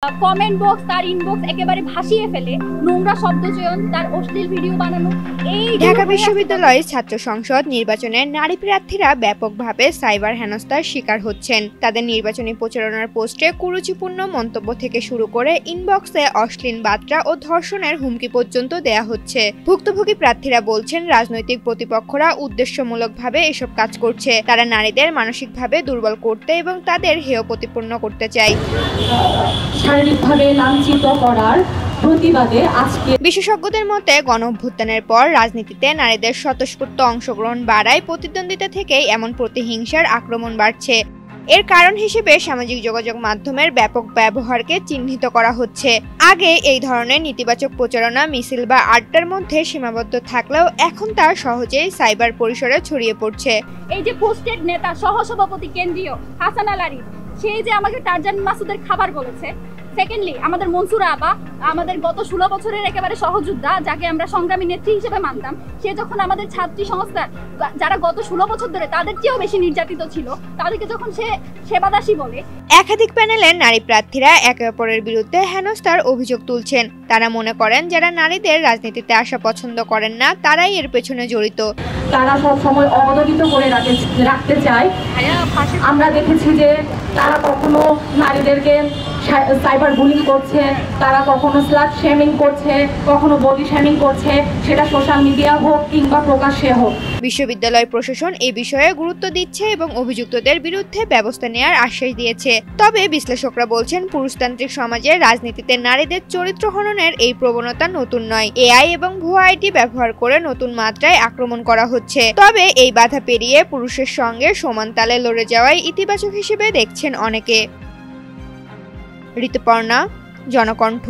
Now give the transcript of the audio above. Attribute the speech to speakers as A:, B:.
A: Comment box তার inbox একেবারে ভাসিয়ে ফেলে, নোংরা শব্দচয়ন, তার অশ্লীল ভিডিও বানানো।
B: ঢাকা বিশ্ববিদ্যালয় ছাত্র সংসদ নির্বাচনে নারী প্রার্থীরা ব্যাপকভাবে সাইবার হেনস্থার শিকার হচ্ছেন। তাদের নির্বাচনী প্রচারণার পোস্টে কুরুচিপূর্ণ মন্তব্য থেকে শুরু করে ইনবক্সে অশ্লীল বার্তা ও ধর্ষণের হুমকি পর্যন্ত দেয়া হচ্ছে। ভুক্তভোগী প্রার্থীরা বলছেন, রাজনৈতিক প্রতিপক্ষরা উদ্দেশ্যমূলকভাবে এসব কাজ করছে। তারা নারীদের মানসিকভাবে দুর্বল করতে এবং তাদের হেয় প্রতিপন্ন করতে চায়।
C: শারীরিকভাবে লাঞ্ছিত করার প্রতিবাদে আজকে
B: বিশেষজ্ঞদের মতে গণঅভ্যুত্থানের পর রাজনীতিতে নারীদের স্বতঃস্ফূর্ত অংশগ্রহণ বাড়ায় প্রতিদ্বন্দ্বিতা থেকেই এমন প্রতিহিংসার আক্রমণ বাড়ছে। এর কারণ হিসেবে সামাজিক যোগাযোগ মাধ্যমের ব্যাপক ব্যবহারকে চিহ্নিত করা হচ্ছে। আগে এই ধরনের নেতিবাচক প্রচারণা মিছিল বা আড্ডার মধ্যে সীমাবদ্ধ থাকলেও এখন তা সহজেই সাইবার পরিসরে ছড়িয়ে পড়ছে।
A: এই যে পোস্টেড নেতা সহসভাপতি কেন্দ্রীয় হাসান আল আরিফ, সেই যে আমাকে টারজান মাসুদের খাবার বলেছে। সেকেন্ডলি আমাদের মনসুরা আবা, আমাদের গত 16 বছরের একেবারে সহযোদ্ধা, যাকে আমরা সংগ্রামী নেত্রী হিসেবে মানতাম, সে যখন আমাদের ছাত্রী সংস্থার যারা গত 16 বছর ধরে তাদের চেয়েও বেশি নির্যাতিত ছিল, তাদেরকে যখন সে সেবাদাসী বলে।
B: একাধিক প্যানেলের নারী প্রার্থীরা একে অপরের বিরুদ্ধে হেনস্থার অভিযোগ তুলছেন। তারা মনে করেন, যারা নারীদের রাজনীতিতে আসা পছন্দ করেন না তারাই এর পেছনে জড়িত।
C: তারা সব সময় অবদমিত করে রাখতে চায়। আমরা দেখেছি যে তারা কখনো নারীদেরকে সাইবার বুলিং করছে, তারা কখনো স্লাট শেমিং করছে, কখনো বডি শেমিং করছে, সেটা সোশ্যাল মিডিয়া হোক কিংবা প্রকাশ্যে হোক।
B: বিশ্ববিদ্যালয় প্রশাসন এই বিষয়ে গুরুত্ব দিচ্ছে এবং অভিযুক্তদের বিরুদ্ধে ব্যবস্থা নেওয়ার আশ্বাস দিয়েছে। তবে বিশ্লেষকরা বলছেন, পুরুষতান্ত্রিক সমাজে রাজনীতিতে নারীদের চরিত্র হননের এই প্রবণতা নতুন নয়। এআই এবং ভুয়া আইডি ব্যবহার করে নতুন মাত্রায় আক্রমণ করা হচ্ছে। তবে এই বাধা পেরিয়ে পুরুষের সঙ্গে সমান তালে লড়ে যাওয়াই ইতিবাচক হিসেবে দেখছেন অনেকে। ঋতুপর্ণা, জনকণ্ঠ।